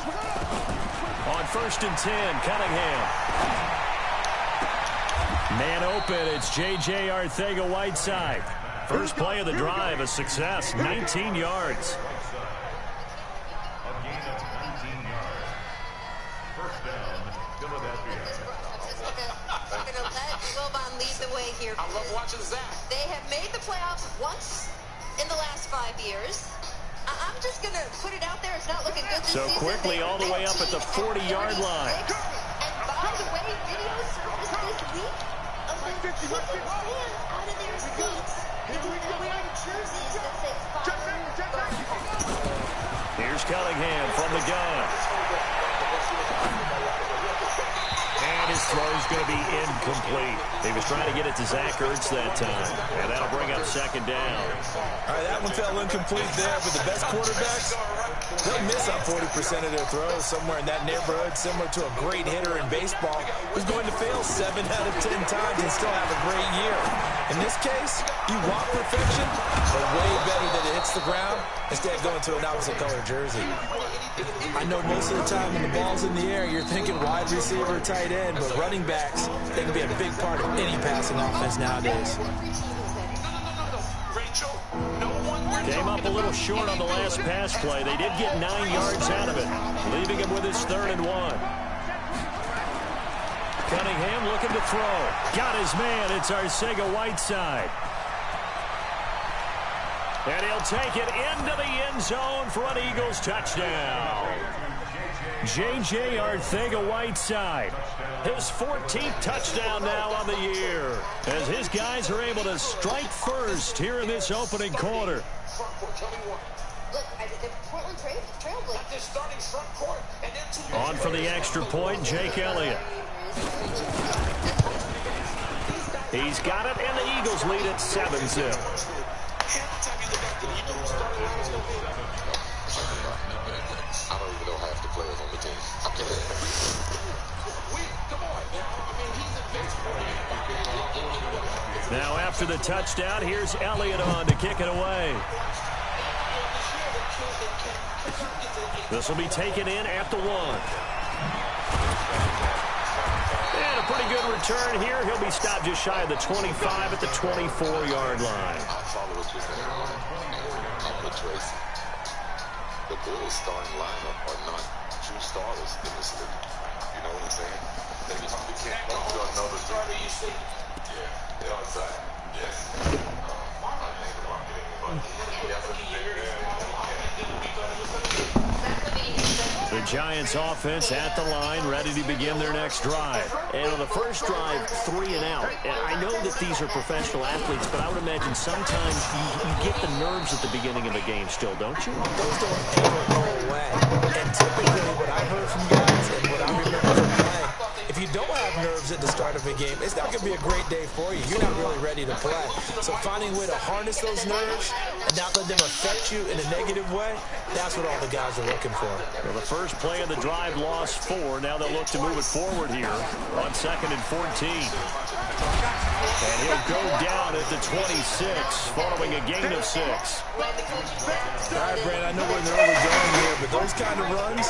On 1st and 10, Cunningham. Man open, it's J.J. Arcega-Whiteside. First play of the drive, a success, 19 yards. I love watching Zach. They have made the playoffs once in the last 5 years. I'm just going to put it out there. It's not looking good this season. So quickly all the way up at the 40-yard line. And by the way, video surfaced this week of them kicking fans out of their seats because they're wearing jerseys that say fire. Here's Cunningham from the gun. And his throw is going to be incomplete. He was trying to get it to Zach Ertz that time. And that'll bring up 2nd down. All right, that one fell incomplete there, but the best quarterbacks, they'll miss on 40% of their throws somewhere in that neighborhood, similar to a great hitter in baseball who's going to fail 7 out of 10 times and still have a great year. In this case, you want perfection, but way better that it hits the ground instead of going to an opposite color jersey. I know most of the time when the ball's in the air, you're thinking wide receiver, tight end, but running backs, they can be a big part of any passing offense nowadays. Came up a little short on the last pass play. They did get 9 yards out of it, leaving him with his 3rd and 1. Cunningham looking to throw. Got his man. It's Arcega-Whiteside. And he'll take it into the end zone for an Eagles touchdown. J.J. Arcega-Whiteside, his 14th touchdown now on the year, as his guys are able to strike first here in this opening quarter. On for the extra point, Jake Elliott. He's got it, and the Eagles lead at 7-0. I don't even know half the players on the team. Now after the touchdown, here's Elliott on to kick it away. This will be taken in at the 1. And a pretty good return here. He'll be stopped just shy of the 25 at the 24-yard line. The Bulls starting lineup are not true starters in this league. You know what I'm saying? They can't go to another starter, you see? Yeah, they're outside. Yes. The Giants offense at the line, ready to begin their next drive. And on the first drive, 3 and out. And I know that these are professional athletes, but I would imagine sometimes you get the nerves at the beginning of a game still, don't you? Those don't ever go away. And typically what I've heard from guys and what I remember from playing, if you don't have nerves at the start of a game, it's not going to be a great day for you. You're not really ready to play. So finding a way to harness those nerves and not let them affect you in a negative way, that's what all the guys are looking for. Well, the first play of the drive lost 4. Now they'll look to move it forward here on 2nd and 14. And he'll go down at the 26 following a gain of 6. All right, Brandon, I know we're in the early going here, but those kind of runs,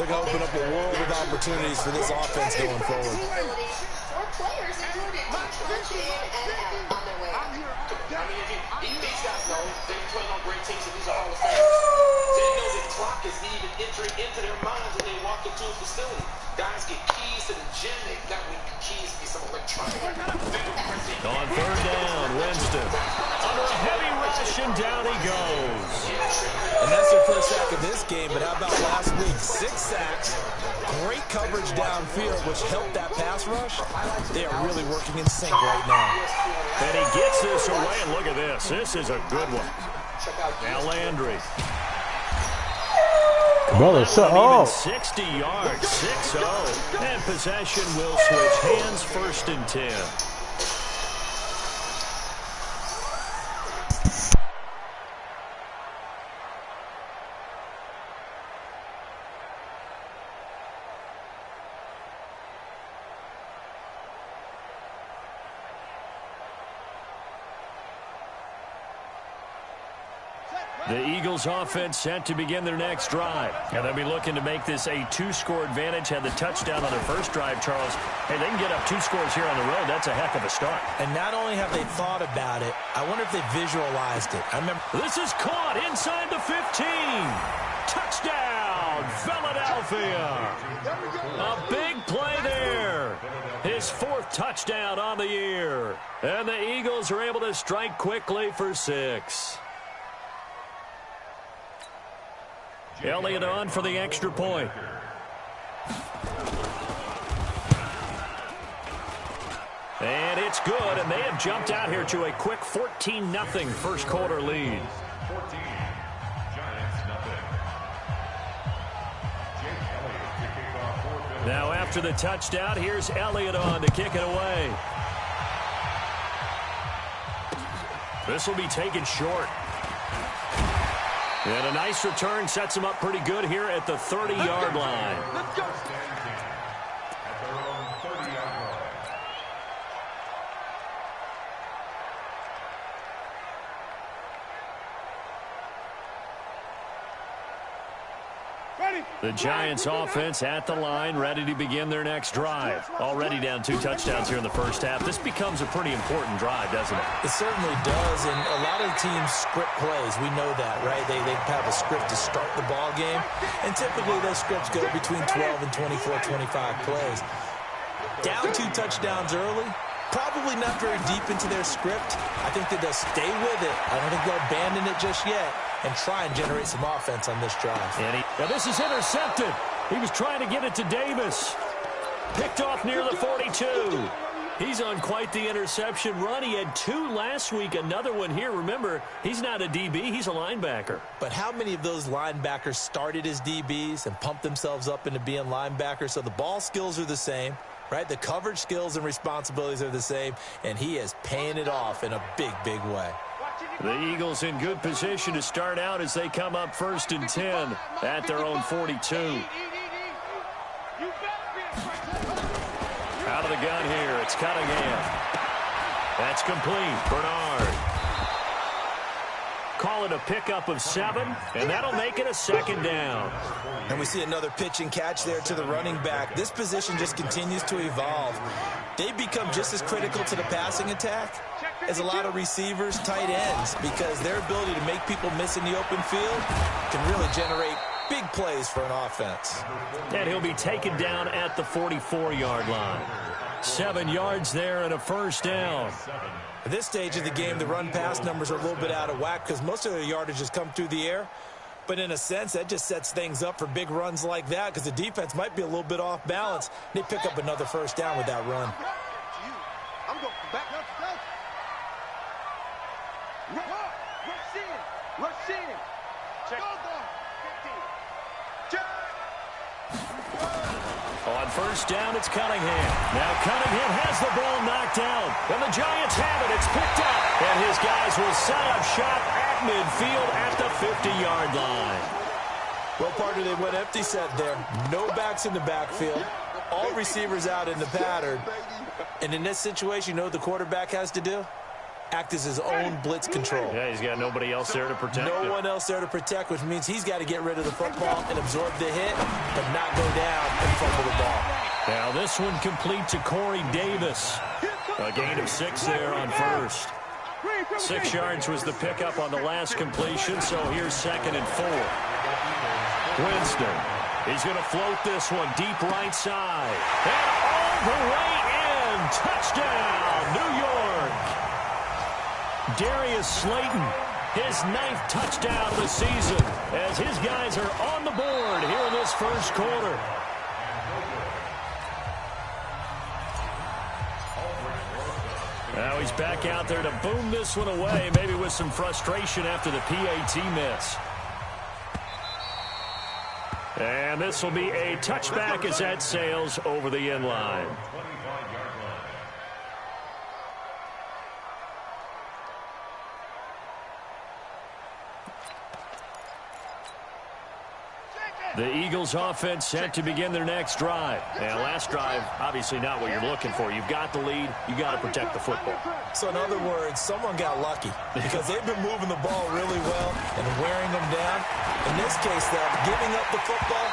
they're going to open up a world of opportunities for this offense going forward. These guys know they're playing on great teams, and these are all the fans. They know the clock is even entering into their minds when they walk into a facility. Guys get keys to the gym. They've got keys to be some electronic. On 3rd down, Winston. Under a heavy rush, and down he goes. And that's their first sack of this game, but how about last week? 6 sacks, great coverage downfield, which helped that pass rush. They are really working in sync right now. And he gets this away, and look at this. This is a good one. Now Landry. Brother, so 60 yards, 6-0. And possession will switch hands, 1st and 10. The Eagles offense set to begin their next drive. And they'll be looking to make this a 2-score advantage. Had the touchdown on their first drive, Charles. Hey, they can get up 2 scores here on the road. That's a heck of a start. And not only have they thought about it, I wonder if they visualized it. I remember. This is caught inside the 15. Touchdown, Philadelphia. A big play there. His 4th touchdown on the year. And the Eagles are able to strike quickly for 6. Elliott on for the extra point. And it's good, and they have jumped out here to a quick 14-0 first quarter lead. Now after the touchdown, here's Elliott on to kick it away. This will be taken short. And a nice return sets him up pretty good here at the 30-yard line. Let's go. The Giants offense at the line, ready to begin their next drive. Already down 2 touchdowns here in the first half. This becomes a pretty important drive, doesn't it? It certainly does, and a lot of teams script plays. We know that, right? They have a script to start the ball game, and typically those scripts go between 12 and 24, 25 plays. Down 2 touchdowns early, probably not very deep into their script. I think that they'll stay with it. I don't think they'll abandon it just yet and try and generate some offense on this drive. Now this is intercepted. He was trying to get it to Davis. Picked off near the 42. He's on quite the interception run. He had 2 last week, another one here. Remember, he's not a DB, he's a linebacker. But how many of those linebackers started as DBs and pumped themselves up into being linebackers? So the ball skills are the same, right? The coverage skills and responsibilities are the same, and he is paying it off in a big, big way. The Eagles in good position to start out as they come up 1st and 10 at their own 42. Out of the gun here, it's Cunningham. That's complete. Bernard. Call it a pickup of 7, and that'll make it a 2nd down. And we see another pitch and catch there to the running back. This position just continues to evolve. They become just as critical to the passing attack as a lot of receivers, tight ends, because their ability to make people miss in the open field can really generate big plays for an offense. And he'll be taken down at the 44-yard line. 7 yards there and a 1st down. At this stage of the game, the run-pass numbers are a little bit out of whack because most of their yardage has come through the air. But in a sense, that just sets things up for big runs like that because the defense might be a little bit off balance. They pick up another 1st down with that run. I'm going back. Rush in. Check. On 1st down, it's Cunningham. Now Cunningham has the ball knocked down. And the Giants have it. It's picked up. And his guys will set up shop at midfield at the 50-yard line. Well, partner, they went empty set there. No backs in the backfield. All receivers out in the pattern. And in this situation, you know what the quarterback has to do? Act as his own blitz control. Yeah, he's got nobody else there to protect him. No one else there to protect, which means he's got to get rid of the football and absorb the hit, but not go down and fumble the ball. Now this one complete to Corey Davis. A gain of 6 there on 1st. 6 yards was the pickup on the last completion, so here's 2nd and 4. Winston. He's going to float this one deep right side. And all the way in. Touchdown, New York. Darius Slayton, his 9th touchdown of the season, as his guys are on the board here in this first quarter. Now he's back out there to boom this one away, maybe with some frustration after the PAT miss. And this will be a touchback as that sails over the end line. The Eagles offense set to begin their next drive. Now, last drive, obviously not what you're looking for. You've got the lead. You got to protect the football. So, in other words, someone got lucky because they've been moving the ball really well and wearing them down. In this case, though, giving up the football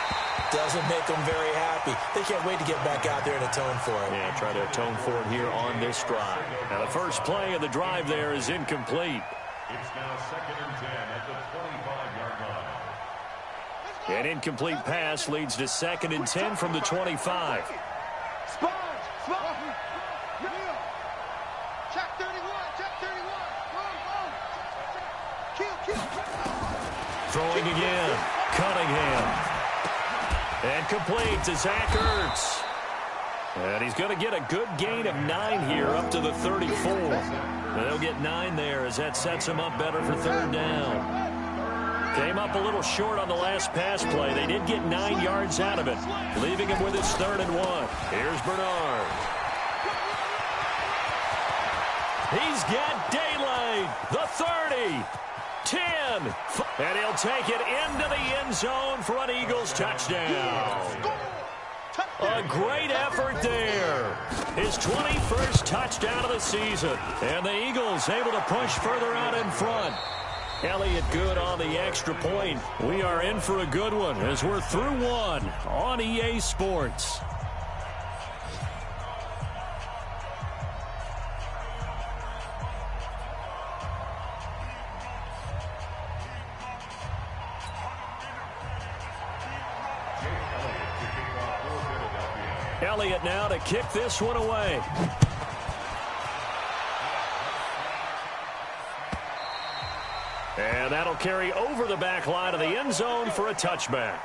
doesn't make them very happy. They can't wait to get back out there and atone for it. Yeah, try to atone for it here on this drive. Now, the first play of the drive there is incomplete. It's now 2nd and 10 at the 25-yard line. An incomplete pass leads to 2nd and 10 from the 25. Sponge! Check 31! Check 31! Kill! Throwing again. Cunningham. And complete to Zach Ertz. And he's going to get a good gain of 9 here up to the 34. And they'll get 9 there as that sets him up better for 3rd down. Came up a little short on the last pass play. They did get 9 yards out of it, leaving him with his 3rd and 1. Here's Bernard. He's got daylight. The 30. 10. And he'll take it into the end zone for an Eagles touchdown. A great effort there. His 21st touchdown of the season. And the Eagles able to push further out in front. Elliott good on the extra point. We are in for a good one as we're through one on EA Sports. Elliott now to kick this one away. And that'll carry over the back line of the end zone for a touchback.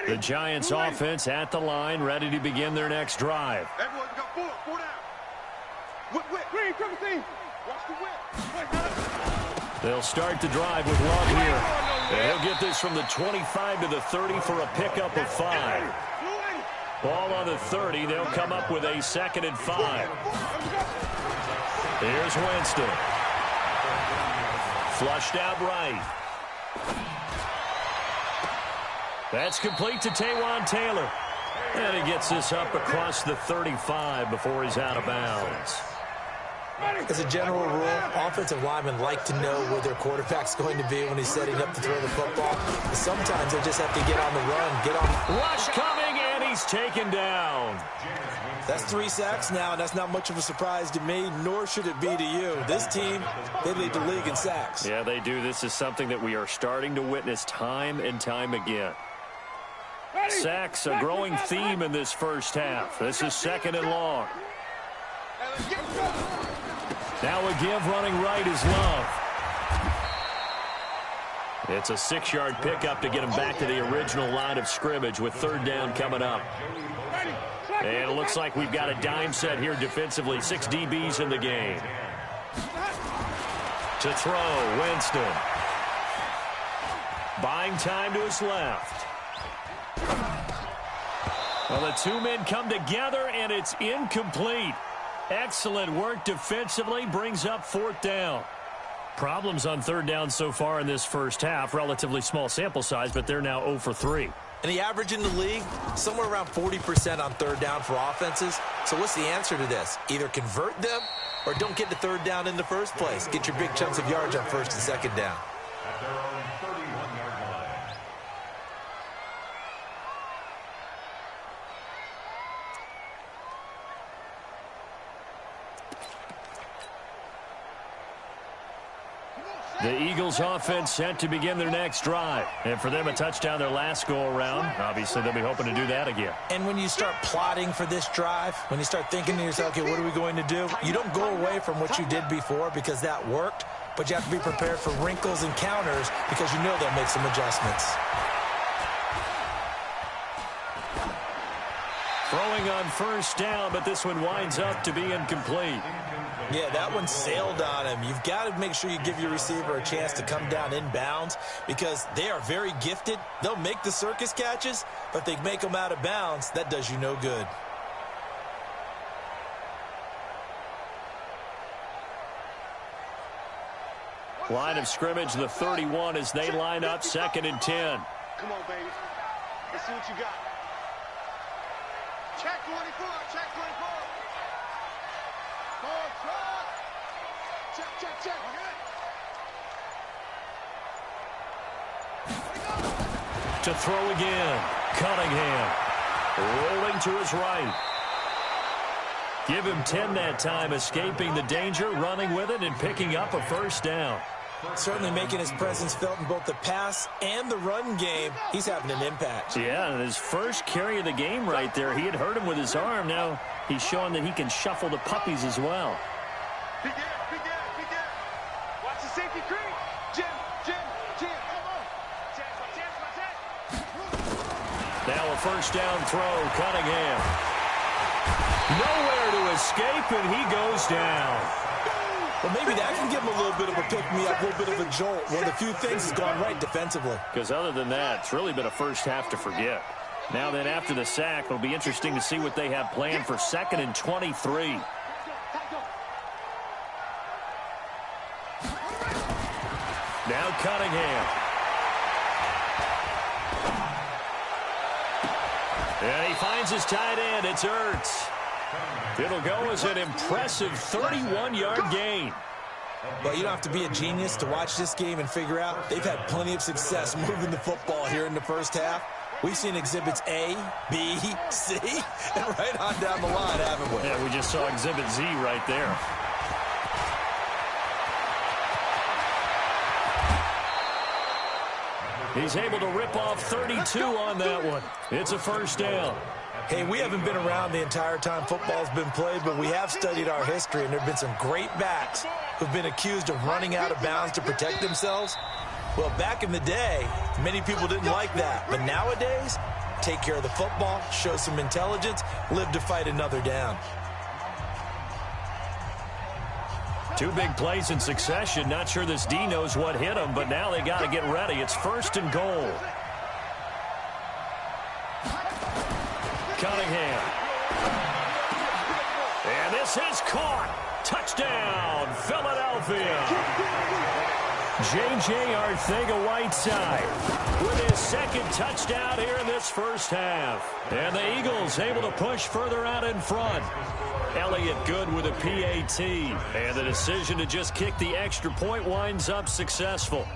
The Giants offense at the line, ready to begin their next drive. Everyone got 4 down. Whip. Green, come see. Watch the whip. They'll start the drive with Love here. And he'll get this from the 25 to the 30 for a pickup of 5. Ball on the 30. They'll come up with a 2nd and 5. Here's Winston. Flushed out right. That's complete to Taywan Taylor. And he gets this up across the 35 before he's out of bounds. As a general rule, offensive linemen like to know where their quarterback's going to be when he's setting up to throw the football. Sometimes they just have to get on the run, get on. Rush coming, and he's taken down. That's 3 sacks now, and that's not much of a surprise to me, nor should it be to you. This team, they lead the league in sacks. Yeah, they do. This is something that we are starting to witness time and time again. Sacks, a growing theme in this first half. This is 2nd and long. Now a give running right is Love. It's a 6-yard pickup to get him back to the original line of scrimmage with 3rd down coming up. And it looks like we've got a dime set here defensively. 6 DBs in the game. To throw, Winston. Buying time to his left. Well, the 2 men come together, and it's incomplete. Excellent work defensively, brings up 4th down. Problems on 3rd down so far in this first half. Relatively small sample size, but they're now 0 for 3. And the average in the league, somewhere around 40% on 3rd down for offenses. So what's the answer to this? Either convert them or don't get to 3rd down in the first place. Get your big chunks of yards on 1st and 2nd down. At their own 31-yard line. The Eagles offense set to begin their next drive. And for them, a touchdown their last go-around. Obviously, they'll be hoping to do that again. And when you start plotting for this drive, when you start thinking to yourself, okay, what are we going to do? You don't go away from what you did before because that worked, but you have to be prepared for wrinkles and counters because you know they'll make some adjustments. Throwing on 1st down, but this one winds up to be incomplete. Yeah, that one sailed on him. You've got to make sure you give your receiver a chance to come down inbounds because they are very gifted. They'll make the circus catches, but if they make them out of bounds, that does you no good. Line of scrimmage, the 31 as they line up 2nd and 10. Come on, baby. Let's see what you got. Check 24. Check 24. Check. To throw again. Cunningham. Rolling to his right. Give him 10 that time, escaping the danger, running with it, and picking up a first down. Certainly making his presence felt in both the pass and the run game. He's having an impact. Yeah, and his first carry of the game right there. He had hurt him with his arm. Now he's showing that he can shuffle the puppies as well. Be there. Watch the safety creep. Jim, come on. Chance. Now a first down throw, Cunningham. Nowhere to escape, and he goes down. Well, maybe that can give him a little bit of a pick-me-up, a little bit of a jolt. One of the few things has gone right defensively. Because other than that, it's really been a first half to forget. Now then, after the sack, it'll be interesting to see what they have planned for 2nd and 23. Now Cunningham. And he finds his tight end. It's Ertz. It'll go as an impressive 31-yard gain. But you don't have to be a genius to watch this game and figure out they've had plenty of success moving the football here in the first half. We've seen exhibits A, B, C, and right on down the line, haven't we? Yeah, we just saw exhibit Z right there. He's able to rip off 32 on that one. It's a first down. Hey, we haven't been around the entire time football's been played, but we have studied our history, and there have been some great backs who've been accused of running out of bounds to protect themselves. Well, back in the day, many people didn't like that. But nowadays, take care of the football, show some intelligence, live to fight another down. Two big plays in succession. Not sure this D knows what hit him, but now they got to get ready. It's 1st and goal. Cunningham. And this is caught. Touchdown, Philadelphia. J.J. Arcega-Whiteside with his 2nd touchdown here in this first half. And the Eagles able to push further out in front. Elliott good with a PAT. And the decision to just kick the extra point winds up successful.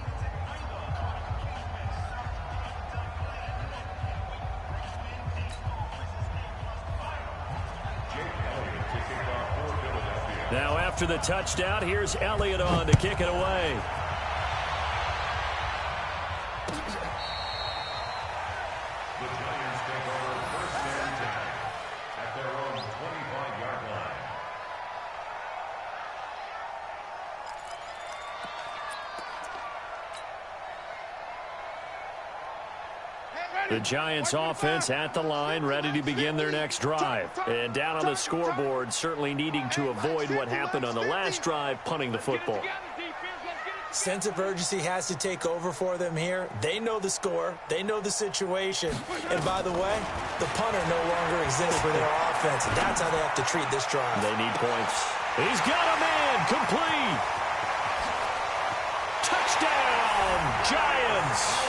Now after the touchdown, here's Elliott on to kick it away. The Giants take over 1st and 10 at their own 25-yard line. The Giants offense at the line, ready to begin their next drive. And down on the scoreboard, certainly needing to avoid what happened on the last drive, punting the football. Sense of urgency has to take over for them here. They know the score. They know the situation. And by the way, the punter no longer exists for their offense. That's how they have to treat this drive. They need points. He's got a man. Complete. Touchdown, Giants.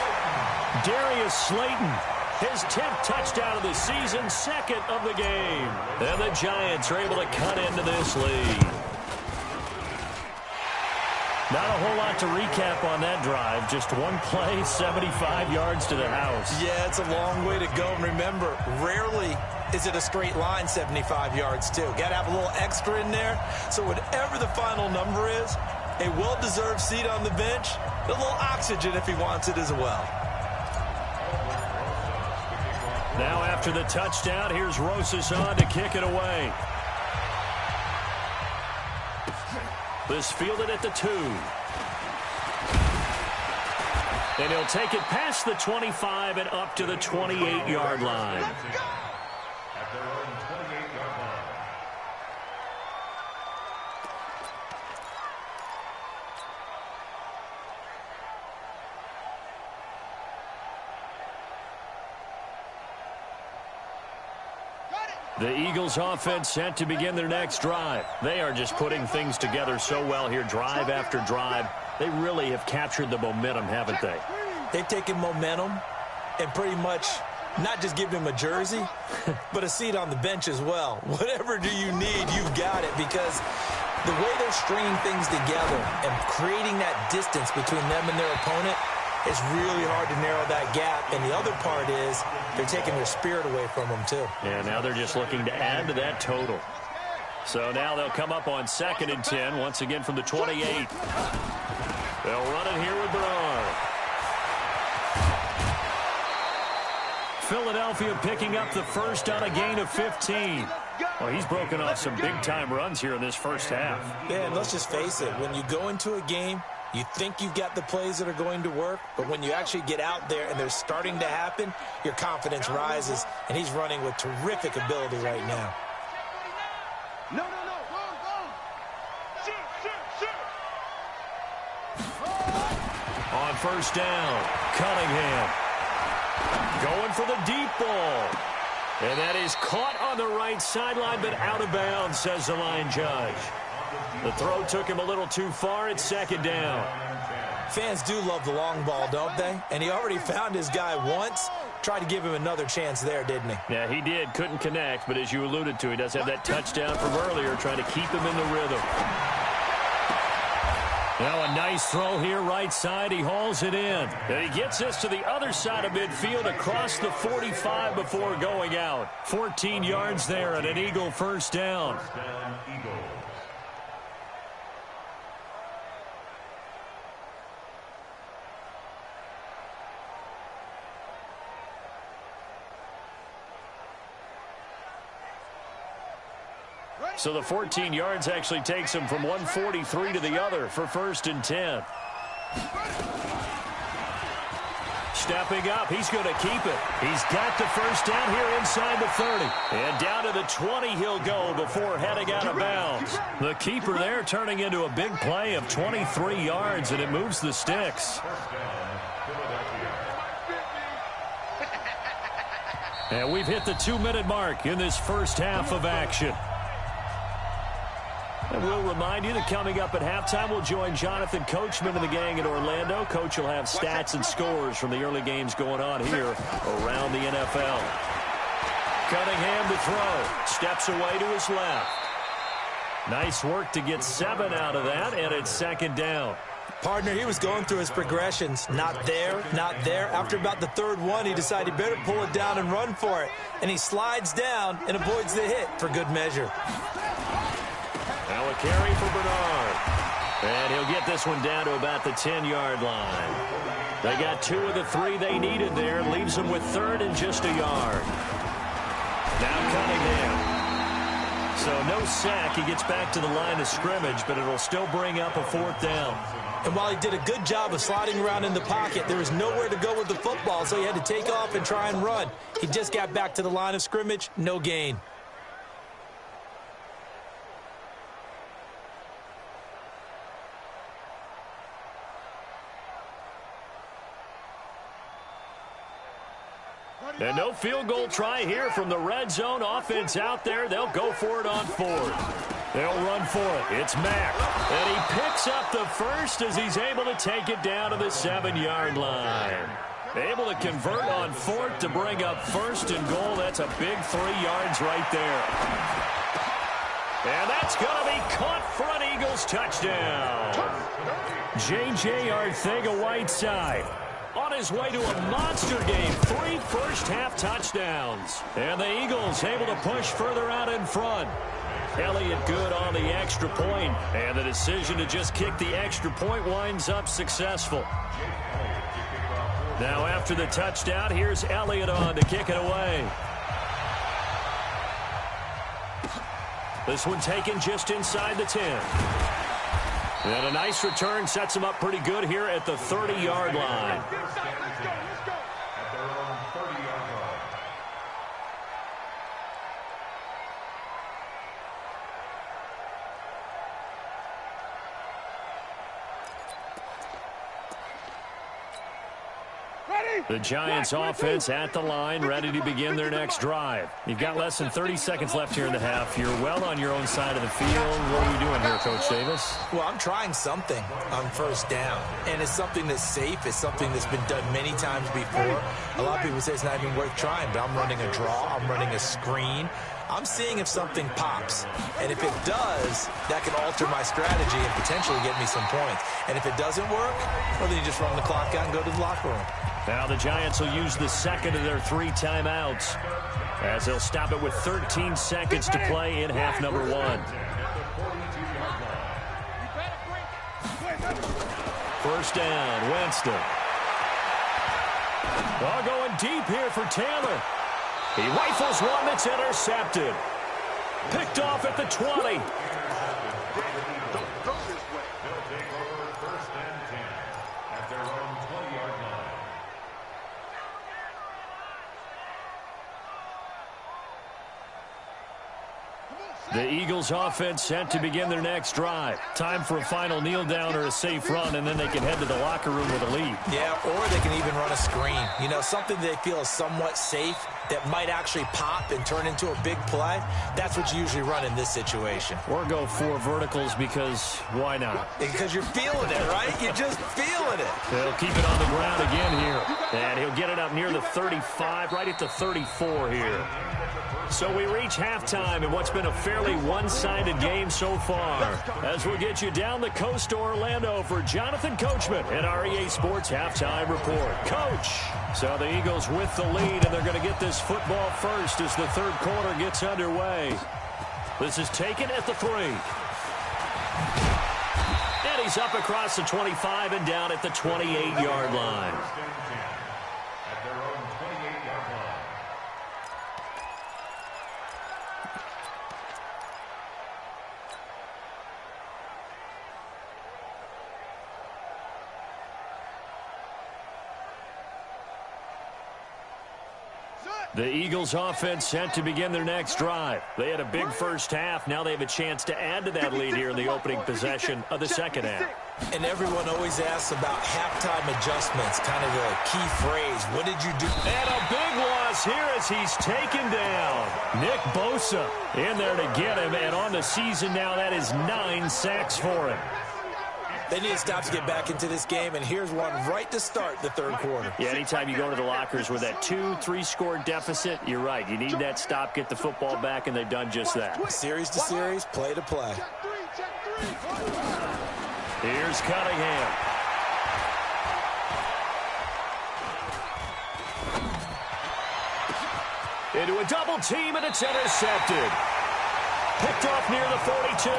Darius Slayton, his 10th touchdown of the season, 2nd of the game. And the Giants are able to cut into this lead. Not a whole lot to recap on that drive. Just one play, 75 yards to the house. Yeah, it's a long way to go. And remember, rarely is it a straight line 75 yards, too. Got to have a little extra in there. So whatever the final number is, a well-deserved seat on the bench, a little oxygen if he wants it as well. Now after the touchdown, here's Rosas on to kick it away. This fielded at the 2. And he'll take it past the 25 and up to the 28-yard line. At their own 28-yard line. The Eagles offense set to begin their next drive. They are just putting things together so well here, drive after drive. They really have captured the momentum, haven't they? They've taken momentum and pretty much not just given him a jersey, but a seat on the bench as well. Whatever do you need, you've got it, because the way they're stringing things together and creating that distance between them and their opponent, it's really hard to narrow that gap. And the other part is they're taking their spirit away from them, too. Yeah, now they're just looking to add to that total. So now they'll come up on 2nd and 10, once again from the 28. They'll run it here with Bernard. Philadelphia picking up the first on a gain of 15. Well, he's broken off some big-time runs here in this first half. Yeah, and let's just face it. When you go into a game, you think you've got the plays that are going to work, but when you actually get out there and they're starting to happen, your confidence rises, and he's running with terrific ability right now. No, wrong. Shoot. On first down, Cunningham going for the deep ball. And that is caught on the right sideline, but out of bounds, says the line judge. The throw took him a little too far. It's 2nd down. Fans do love the long ball, don't they? And he already found his guy once. Tried to give him another chance there, didn't he? Yeah, he did. Couldn't connect, but as you alluded to, he does have that touchdown from earlier, trying to keep him in the rhythm. Now a nice throw here, right side. He hauls it in. And he gets us to the other side of midfield across the 45 before going out. 14 yards there and an Eagle first down. So the 14 yards actually takes him from 143 to the other for 1st and 10. Stepping up, he's going to keep it. He's got the first down here inside the 30. And down to the 20 he'll go before heading out of bounds. The keeper there turning into a big play of 23 yards, and it moves the sticks. And we've hit the 2-minute mark in this first half of action. And we'll remind you that coming up at halftime, we'll join Jonathan Coachman and the gang in Orlando. Coach will have stats and scores from the early games going on here around the NFL. Cunningham to throw. Steps away to his left. Nice work to get 7 out of that, and it's 2nd down. Partner, he was going through his progressions. Not there, not there. After about the 3rd one, he decided he better pull it down and run for it. And he slides down and avoids the hit for good measure. Now a carry for Bernard. And he'll get this one down to about the 10-yard line. They got 2 of the 3 they needed there. Leaves them with 3rd and just a yard. Now Cunningham. So no sack. He gets back to the line of scrimmage, but it'll still bring up a 4th down. And while he did a good job of sliding around in the pocket, there was nowhere to go with the football, so he had to take off and try and run. He just got back to the line of scrimmage. No gain. And no field goal try here from the red zone. Offense out there. They'll go for it on 4th. They'll run for it. It's Mack. And he picks up the first as he's able to take it down to the 7-yard line. Able to convert on 4th to bring up 1st and goal. That's a big 3 yards right there. And that's going to be caught for an Eagles touchdown. J.J. Arcega-Whiteside on his way to a monster game. 3 first-half touchdowns. And the Eagles able to push further out in front. Elliott good on the extra point. And the decision to just kick the extra point winds up successful. Now after the touchdown, here's Elliott on to kick it away. This one taken just inside the 10. And a nice return sets him up pretty good here at the 30-yard line. The Giants offense at the line, ready to begin their next drive. You've got less than 30 seconds left here in the half. You're well on your own side of the field. What are you doing here, Coach Davis? Well, I'm trying something on first down, and it's something that's safe. It's something that's been done many times before. A lot of people say it's not even worth trying, but I'm running a draw. I'm running a screen. I'm seeing if something pops, and if it does, that can alter my strategy and potentially get me some points. And if it doesn't work, well, then you just run the clock out and go to the locker room. Now the Giants will use the second of their 3 timeouts as they'll stop it with 13 seconds to play in half number 1. First down, Winston. Ball going deep here for Taylor. He rifles one that's intercepted. Picked off at the 20. The Eagles offense set to begin their next drive. Time for a final kneel down or a safe run, and then they can head to the locker room with a lead. Yeah, or they can even run a screen. You know, something they feel is somewhat safe that might actually pop and turn into a big play. That's what you usually run in this situation. Or go 4 verticals because why not? Because you're feeling it, right? You're just feeling it. They'll keep it on the ground again here. And he'll get it up near the 35, right at the 34 here. So we reach halftime in what's been a fairly one-sided game so far. As we'll get you down the coast to Orlando for Jonathan Coachman at our EA Sports Halftime Report. Coach! So the Eagles with the lead, and they're going to get this football first as the third quarter gets underway. This is taken at the 3. And he's up across the 25 and down at the 28-yard line. The Eagles offense set to begin their next drive. They had a big first half. Now they have a chance to add to that lead here in the opening possession of the second half. And everyone always asks about halftime adjustments, kind of the key phrase. What did you do? And a big loss here as he's taken down. Nick Bosa in there to get him. And on the season now, that is 9 sacks for him. They need to stop to get back into this game, and here's one right to start the third quarter. Yeah, anytime you go to the lockers with that 2-3 score deficit, you're right. You need that stop, get the football back, and they've done just that. Series to series, play to play. Here's Cunningham. Into a double team, and it's intercepted. Picked off near the 42.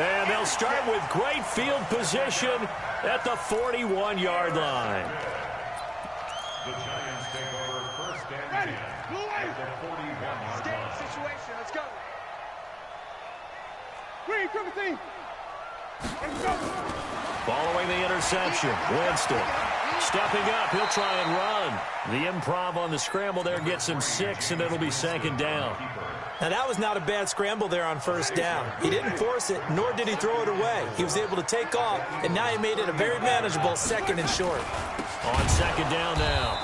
And they'll start with great field position at the 41-yard line. The Giants take over first and 10 at the 41-yard line. Situation, let's go. Green, Timothy. Let's go. Following the interception, Winston stepping up. He'll try and run. The improv on the scramble there gets him 6, and it'll be second down. Now, that was not a bad scramble there on first down. He didn't force it, nor did he throw it away. He was able to take off, and now he made it a very manageable second and short. On second down now,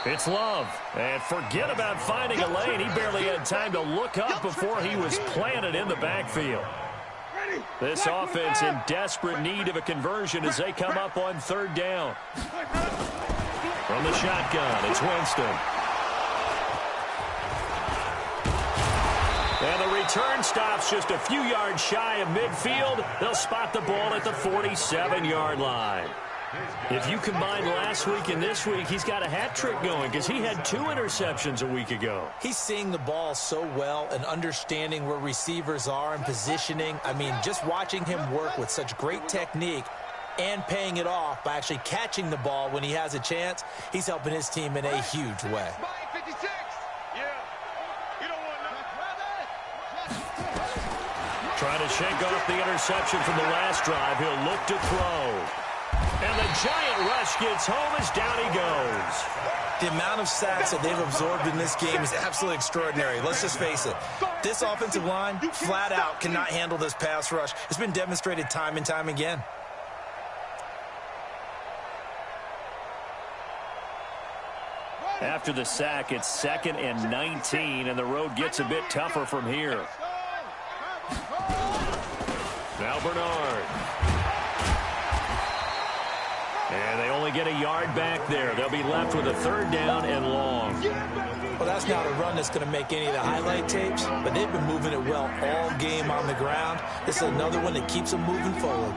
it's Love. And forget about finding a lane. He barely had time to look up before he was planted in the backfield. This offense in desperate need of a conversion as they come up on third down. From the shotgun, it's Winston. And the return stops just a few yards shy of midfield. They'll spot the ball at the 47-yard line. If you combine last week and this week, he's got a hat trick going because he had 2 interceptions a week ago. He's seeing the ball so well and understanding where receivers are and positioning. I mean, just watching him work with such great technique and paying it off by actually catching the ball when he has a chance, he's helping his team in a huge way. Trying to shake off the interception from the last drive. He'll look to throw. And the giant rush gets home as down he goes. The amount of sacks that they've absorbed in this game is absolutely extraordinary. Let's just face it. This offensive line, flat out, cannot handle this pass rush. It's been demonstrated time and time again. After the sack, it's 2nd and 19, and the road gets a bit tougher from here. Now Bernard. And they only get a yard back there. They'll be left with a 3rd down and long. Well, that's not a run that's going to make any of the highlight tapes, but they've been moving it well all game on the ground. This is another one that keeps them moving forward.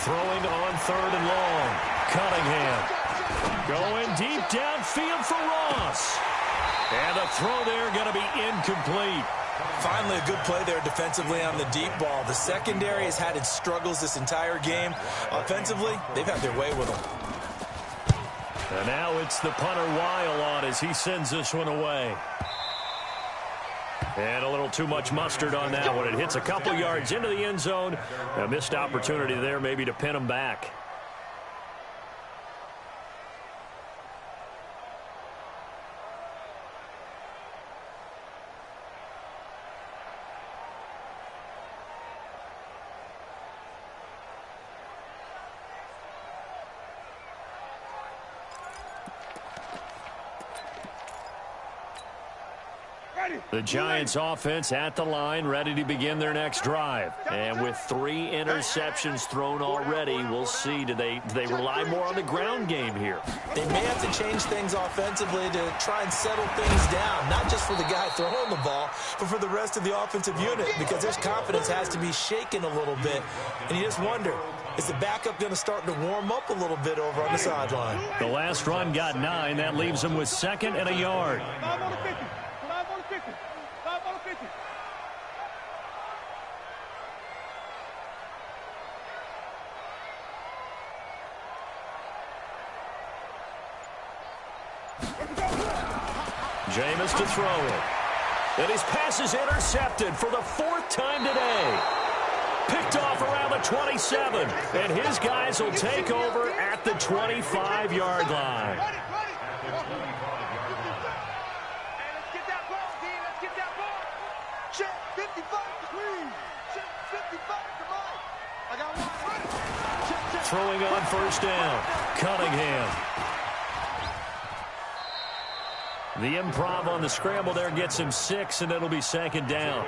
Throwing on 3rd and long. Cunningham. Going deep downfield for Ross. And the throw there going to be incomplete. Finally, a good play there defensively on the deep ball. The secondary has had its struggles this entire game. Offensively, they've had their way with them. And now it's the punter Weil on as he sends this one away. And a little too much mustard on that one. It hits a couple yards into the end zone. A missed opportunity there maybe to pin them back. The Giants offense at the line, ready to begin their next drive. And with 3 interceptions thrown already, we'll see, do they rely more on the ground game here? They may have to change things offensively to try and settle things down, not just for the guy throwing the ball, but for the rest of the offensive unit, because their confidence has to be shaken a little bit. And you just wonder, is the backup going to start to warm up a little bit over on the sideline? The last run got 9. That leaves them with 2nd and a yard. Jameis to throw it. And his pass is intercepted for the 4th time today. Picked off around the 27. And his guys will take over at the 25-yard line. Throwing on 1st down. Cunningham. The improv on the scramble there gets him 6, and it'll be 2nd down.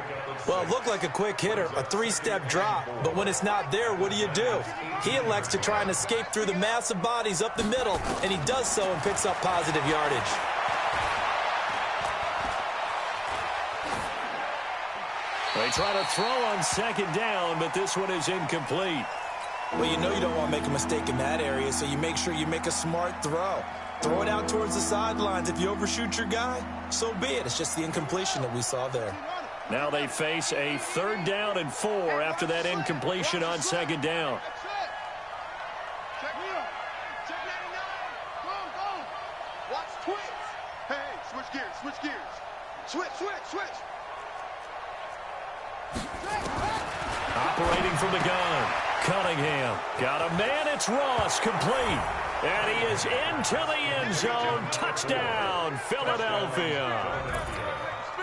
Well, it looked like a quick hitter, a 3-step drop. But when it's not there, what do? He elects to try and escape through the massive bodies up the middle, and he does so and picks up positive yardage. They try to throw on 2nd down, but this one is incomplete. Well, you know you don't want to make a mistake in that area, so you make sure you make a smart throw. Throw it out towards the sidelines. If you overshoot your guy, so be it. It's just the incompletion that we saw there. Now they face a 3rd down and 4 after that incompletion on 2nd down. Check 99. Go. Watch twitch. Hey, switch gears. Switch. Operating from the gun. Cunningham. Got a man. It's Ross. Complete. And he is into the end zone. Touchdown, Philadelphia.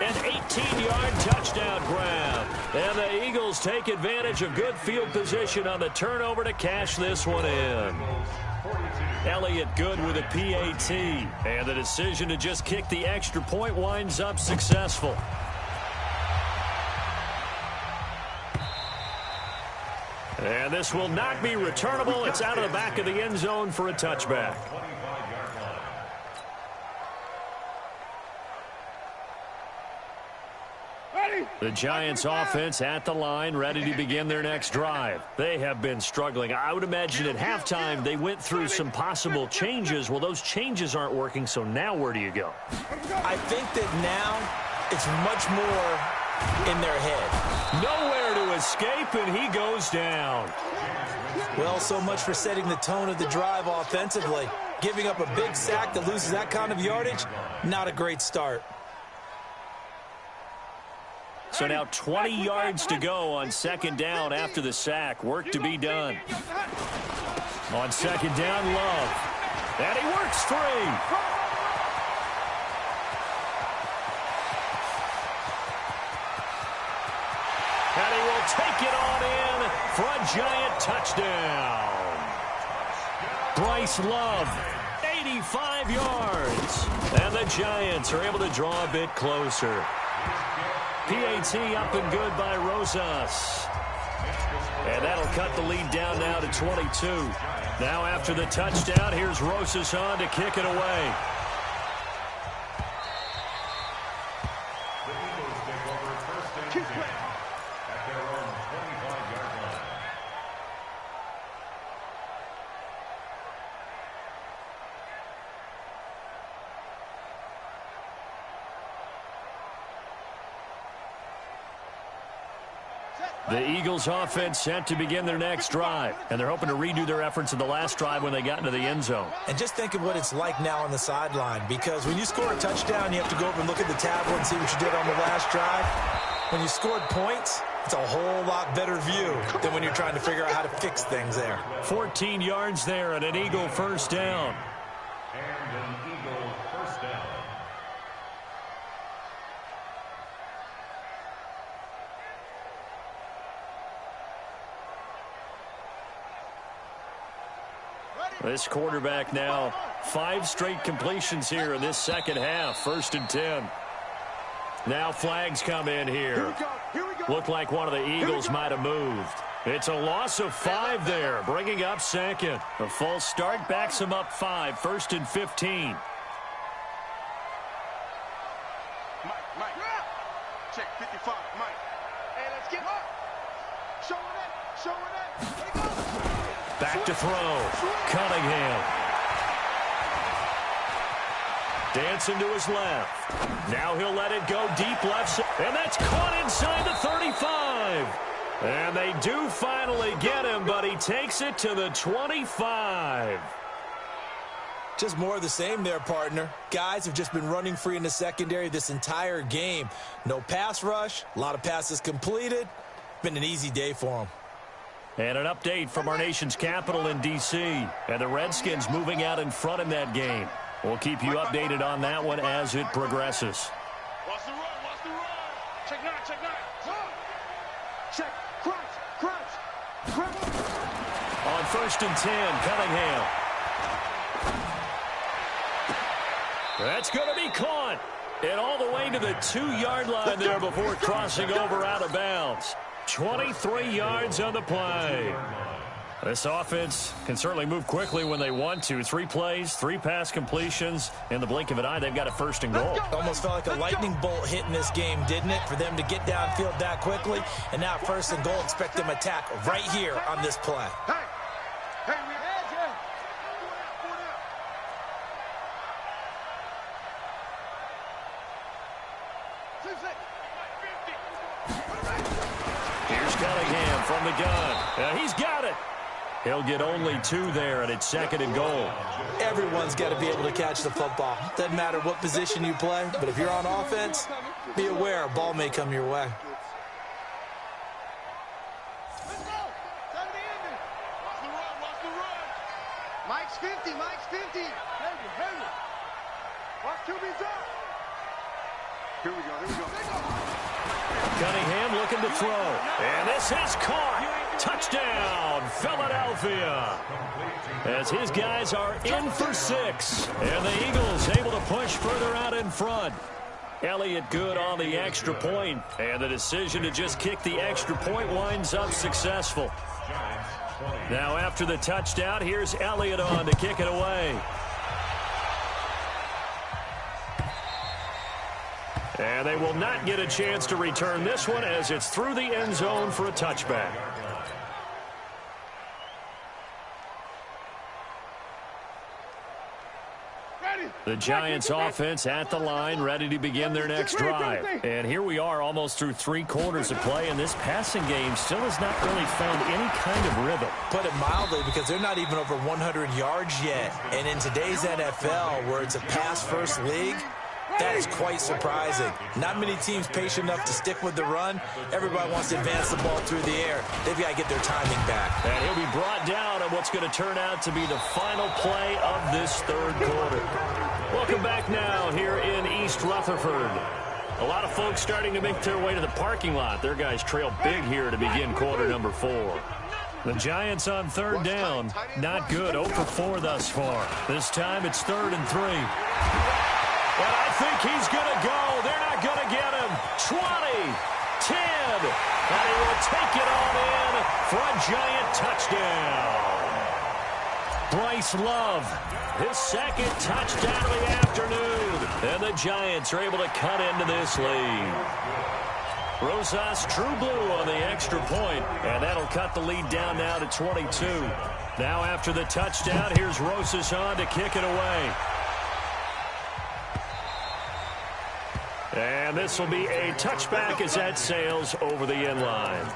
An 18-yard touchdown grab. And the Eagles take advantage of good field position on the turnover to cash this one in. Elliott Good with a PAT. And the decision to just kick the extra point winds up successful. And this will not be returnable. It's out of the back of the end zone for a touchback. The Giants offense at the line, ready to begin their next drive. They have been struggling. I would imagine at halftime they went through some possible changes. Well, those changes aren't working, so now where do you go? I think that now it's much more in their head. Nowhere to escape, and he goes down. Well, so much for setting the tone of the drive offensively. Giving up a big sack that loses that kind of yardage, not a great start. So now 20 yards to go on 2nd down after the sack. Work to be done. On 2nd down, Love. And he works free. And he will take it on in for a giant touchdown. Bryce Love, 85 yards. And the Giants are able to draw a bit closer. PAT up and good by Rosas. And that'll cut the lead down now to 22. Now after the touchdown, here's Rosas on to kick it away. The Eagles take over first and 10 at their own 25-yard line. The Eagles offense set to begin their next drive, and they're hoping to redo their efforts in the last drive when they got into the end zone. And just think of what it's like now on the sideline, because when you score a touchdown, you have to go over and look at the tablet and see what you did on the last drive. When you scored points, it's a whole lot better view than when you're trying to figure out how to fix things there. 14 yards there and an Eagle first down. And an Eagle first down. This quarterback now, 5 straight completions here in this second half. First and 10. Now flags come in here. Looked like one of the Eagles might have moved. It's a loss of 5 there, bringing up second. A false start backs him up 5. First and 15. Mike. Check 55, Mike. Hey, let's get up. Show it. Let it go. Back to throw. Cunningham. Dancing to his left. Now he'll let it go deep left side. And that's caught inside the 35. And they do finally get him, but he takes it to the 25. Just more of the same there, partner. Guys have just been running free in the secondary this entire game. No pass rush, a lot of passes completed. Been an easy day for them. And an update from our nation's capital in D.C. And the Redskins moving out in front in that game. We'll keep you updated on that one as it progresses. Watch the run. Check 9. Check. Crunch. On first and 10, Cunningham. That's going to be caught. And all the way to the 2-yard line there before crossing over out of bounds. 23 yards on the play. This offense can certainly move quickly when they want to. 3 plays, 3 pass completions. In the blink of an eye, they've got a first and goal. Almost felt like a lightning bolt hit in this game, didn't it? For them to get downfield that quickly. And now first and goal, expect them to attack right here on this play. Hey, we had you. Here's Cunningham from the gun. He's got it. He'll get only 2 there, and it's second and goal. Everyone's got to be able to catch the football. Doesn't matter what position you play, but if you're on offense, be aware a ball may come your way. Let's go. Time to end it. Watch the run. Mike's 50. Heavy. Watch QB's up. Here we go. Cunningham looking to throw. And this is caught. Touchdown, Philadelphia. As his guys are in for 6. And the Eagles able to push further out in front. Elliott good on the extra point. And the decision to just kick the extra point winds up successful. Now after the touchdown, here's Elliott on to kick it away. And they will not get a chance to return this one as it's through the end zone for a touchback. The Giants offense at the line, ready to begin their next drive. And here we are almost through 3 quarters of play, and this passing game still has not really found any kind of rhythm. Put it mildly, because they're not even over 100 yards yet. And in today's NFL, where it's a pass-first league, that is quite surprising. Not many teams patient enough to stick with the run. Everybody wants to advance the ball through the air. They've got to get their timing back. And he'll be brought down on what's going to turn out to be the final play of this 3rd quarter. Welcome back now here in East Rutherford. A lot of folks starting to make their way to the parking lot. Their guys trail big here to begin quarter number 4. The Giants on third down. Not good. 0 for 4 thus far. This time it's 3rd and 3. And I think he's going to go. They're not going to get him. 20, 10, and he will take it on in for a Giant touchdown. Bryce Love, his 2nd touchdown of the afternoon. And the Giants are able to cut into this lead. Rosas true blue on the extra point, and that'll cut the lead down now to 22. Now after the touchdown, here's Rosas on to kick it away. And this will be a touchback as that sails over the end line.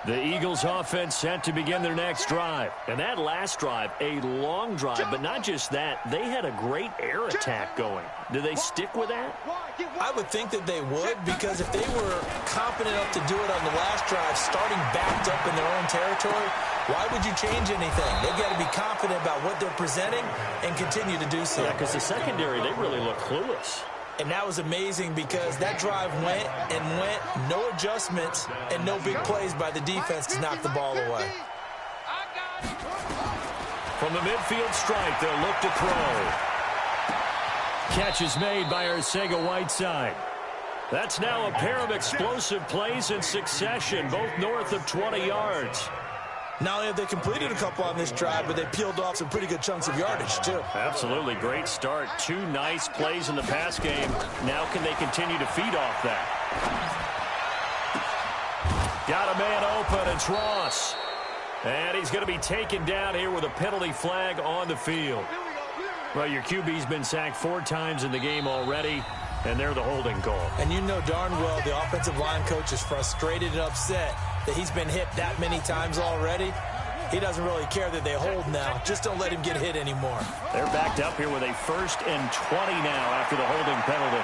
The Eagles offense set to begin their next drive. And that last drive, a long drive, but not just that. They had a great air attack going. Do they stick with that? I would think that they would, because if they were confident enough to do it on the last drive, starting backed up in their own territory, why would you change anything? They've got to be confident about what they're presenting and continue to do so. Yeah, because the secondary, they really look clueless. And that was amazing because that drive went and went, no adjustments, and no big plays by the defense to knock the ball away. From the midfield stripe, they'll look to throw. Catch is made by Arcega-Whiteside. That's now a pair of explosive plays in succession, both north of 20 yards. Not only have they completed a couple on this drive, but they peeled off some pretty good chunks of yardage, too. Absolutely. Great start. 2 nice plays in the pass game. Now can they continue to feed off that? Got a man open. It's Ross. And he's going to be taken down here with a penalty flag on the field. Well, your QB's been sacked 4 times in the game already, and they're the holding call. And you know darn well the offensive line coach is frustrated and upset that he's been hit that many times already. He doesn't really care that they hold now. Just don't let him get hit anymore. They're backed up here with a 1st and 20 now after the holding penalty.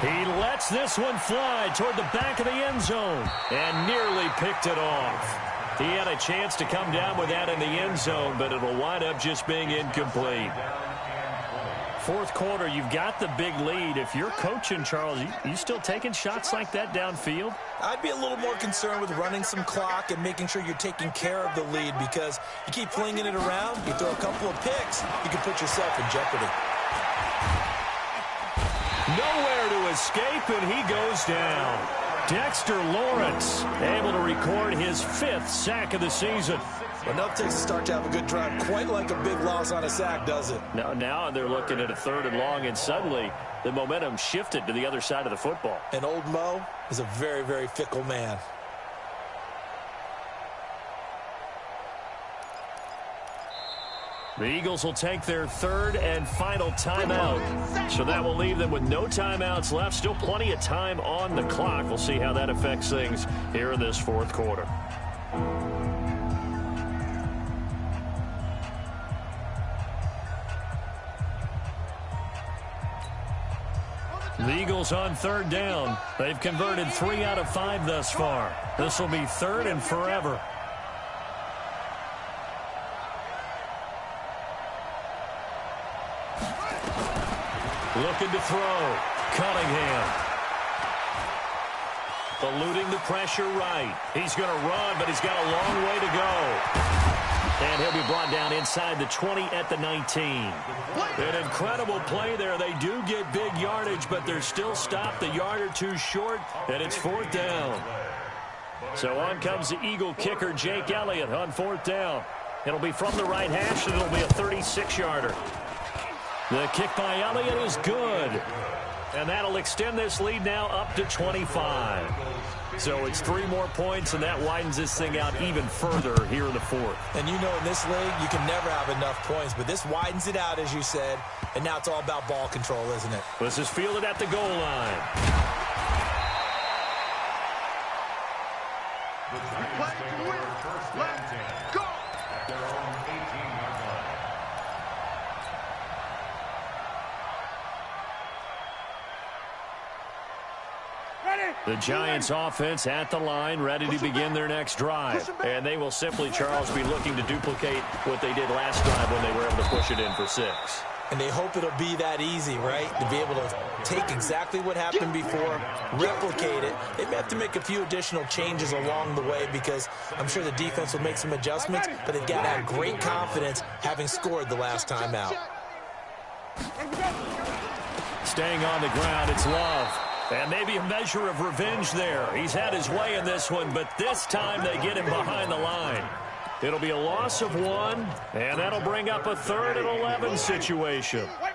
He lets this one fly toward the back of the end zone and nearly picked it off. He had a chance to come down with that in the end zone, but it'll wind up just being incomplete. 4th quarter, you've got the big lead. If you're coaching, Charles, you still taking shots like that downfield? I'd be a little more concerned with running some clock and making sure you're taking care of the lead, because you keep flinging it around, you throw a couple of picks, you can put yourself in jeopardy. Nowhere to escape, and he goes down. Dexter Lawrence able to record his 5th sack of the season. Enough takes a start to have a good drive, quite like a big loss on a sack, does it? Now they're looking at a 3rd and long, and suddenly the momentum shifted to the other side of the football. And old Mo is a very, very fickle man. The Eagles will take their 3rd and final timeout. So that will leave them with no timeouts left. Still plenty of time on the clock. We'll see how that affects things here in this 4th quarter. The Eagles on 3rd down. They've converted 3 out of 5 thus far. This will be 3rd and forever. Looking to throw. Cunningham. Eluding the pressure right. He's going to run, but he's got a long way to go. And he'll be brought down inside the 20 at the 19. An incredible play there. They do get big yardage, but they're still stopped a yard or 2 short, and it's 4th down. So on comes the Eagle kicker, Jake Elliott, on 4th down. It'll be from the right hash, and it'll be a 36-yarder. The kick by Elliott is good. And that'll extend this lead now up to 25. So it's 3 more points, and that widens this thing out even further here in the 4th. And you know in this league, you can never have enough points, but this widens it out, as you said, and now it's all about ball control, isn't it? This is fielded at the goal line. The Giants offense at the line, ready to begin their next drive. And they will simply, Charles, be looking to duplicate what they did last drive when they were able to push it in for 6. And they hope it'll be that easy, right? To be able to take exactly what happened before, replicate it. They may have to make a few additional changes along the way because I'm sure the defense will make some adjustments, but they've got to have great confidence having scored the last time out. Staying on the ground, it's Love. And maybe a measure of revenge there. He's had his way in this one, but this time they get him behind the line. It'll be a loss of 1, and that'll bring up a 3rd and 11 situation. Wait.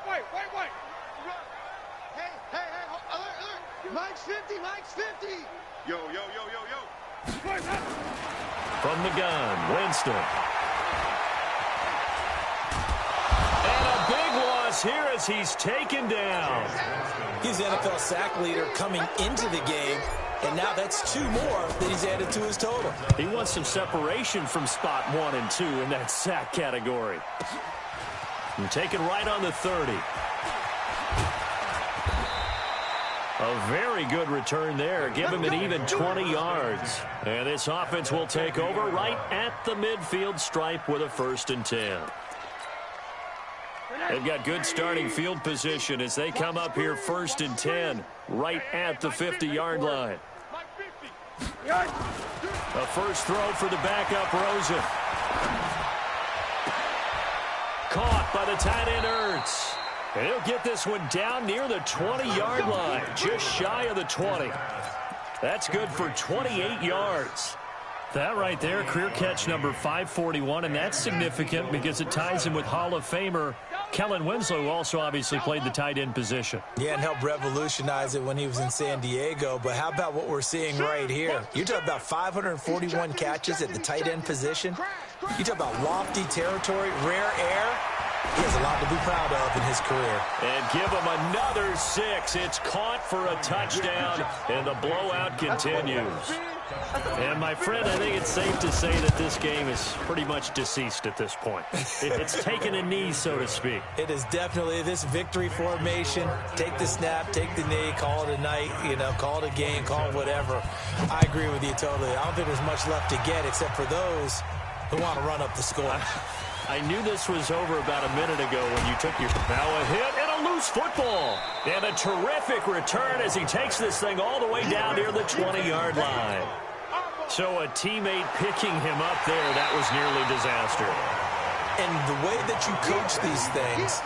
Hey, alert. Mike's 50. Yo. From the gun, Winston. And a big loss here as he's taken down. He's the NFL sack leader coming into the game, and now that's 2 more that he's added to his total. He wants some separation from spot 1 and 2 in that sack category. And taken right on the 30. A very good return there. Give him an even 20 yards. And this offense will take over right at the midfield stripe with a 1st and 10. They've got good starting field position as they come up here 1st and 10 right at the 50-yard line. A first throw for the backup, Rosen. Caught by the tight end, Ertz. And he'll get this one down near the 20-yard line, just shy of the 20. That's good for 28 yards. That right there, career catch number 541, and that's significant because it ties him with Hall of Famer Kellen Winslow, who also obviously played the tight end position. Yeah, and helped revolutionize it when he was in San Diego. But how about what we're seeing right here? You're talking about 541 catches at the tight end position. You talk about lofty territory, rare air. He has a lot to be proud of in his career. And give him another 6. It's caught for a touchdown, and the blowout continues. And, my friend, I think it's safe to say that this game is pretty much deceased at this point. It's taken a knee, so to speak. It is definitely this victory formation. Take the snap, take the knee, call it a night, call it a game, call it whatever. I agree with you totally. I don't think there's much left to get except for those who want to run up the score. I knew this was over about a minute ago when you took your... Now a hit and a loose football. And a terrific return as he takes this thing all the way down near the 20-yard line. So a teammate picking him up there, that was nearly disaster. And the way that you coach these things,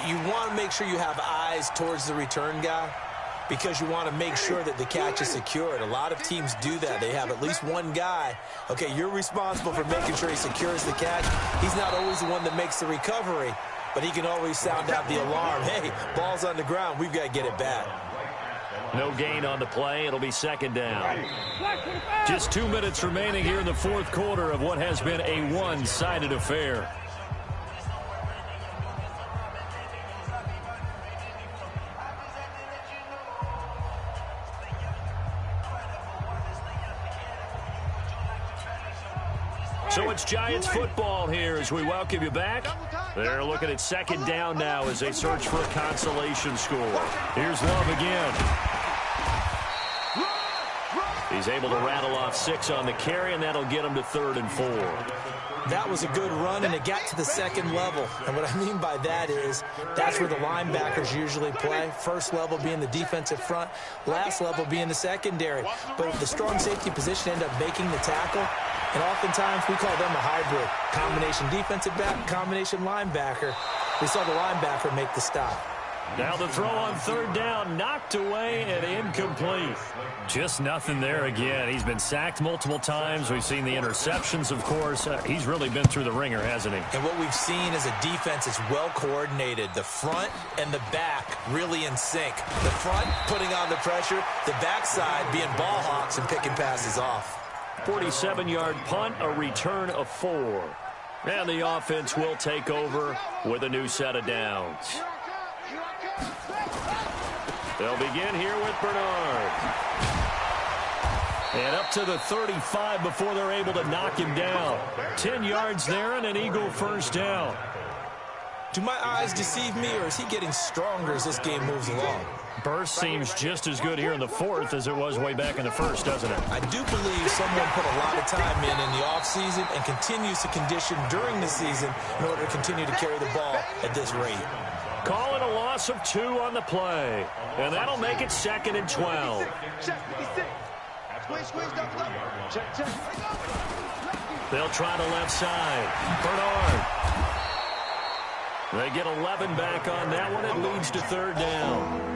you want to make sure you have eyes towards the return guy because you want to make sure that the catch is secured. A lot of teams do that. They have at least one guy. Okay, you're responsible for making sure he secures the catch. He's not always the one that makes the recovery, but he can always sound out the alarm. Hey, ball's on the ground. We've got to get it back. No gain on the play. It'll be 2nd down. Just 2 minutes remaining here in the 4th quarter of what has been a one-sided affair. So it's Giants football here as we welcome you back. They're looking at 2nd down now as they search for a consolation score. Here's Love again. He's able to rattle off 6 on the carry, and that'll get him to 3rd and 4. That was a good run, and it got to the 2nd level. And what I mean by that is that's where the linebackers usually play. First level being the defensive front, last level being the secondary. But the strong safety position ended up making the tackle. And oftentimes we call them a hybrid. Combination defensive back, combination linebacker. We saw the linebacker make the stop. Now the throw on 3rd down, knocked away and incomplete. Just nothing there again. He's been sacked multiple times. We've seen the interceptions, of course. He's really been through the ringer, hasn't he? And what we've seen is a defense that's well coordinated. The front and the back really in sync. The front putting on the pressure, the backside being ball hawks and picking passes off. 47-yard punt, a return of 4. And the offense will take over with a new set of downs. They'll begin here with Bernard. And up to the 35 before they're able to knock him down. 10 yards there and an Eagle 1st down. Do my eyes deceive me, or is he getting stronger as this game moves along? Burst seems just as good here in the fourth as it was way back in the first, doesn't it? I do believe someone put a lot of time in the offseason and continues to condition during the season in order to continue to carry the ball at this rate. Call it a loss of 2 on the play, and that'll make it 2nd and 12. They'll try the left side. Bernard. They get 11 back on that one. It leads to 3rd down.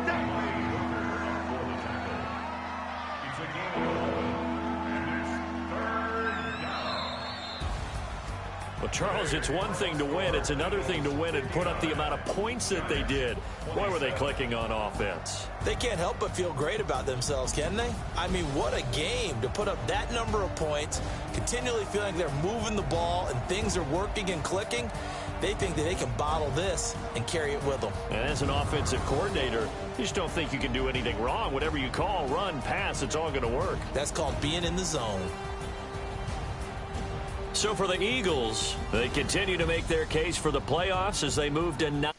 Well, Charles, it's one thing to win. It's another thing to win and put up the amount of points that they did. Boy, were they clicking on offense. They can't help but feel great about themselves, can they? I mean, what a game to put up that number of points, continually feeling like they're moving the ball and things are working and clicking. They think that they can bottle this and carry it with them. And as an offensive coordinator, you just don't think you can do anything wrong. Whatever you call, run, pass, it's all going to work. That's called being in the zone. So for the Eagles, they continue to make their case for the playoffs as they move to 9.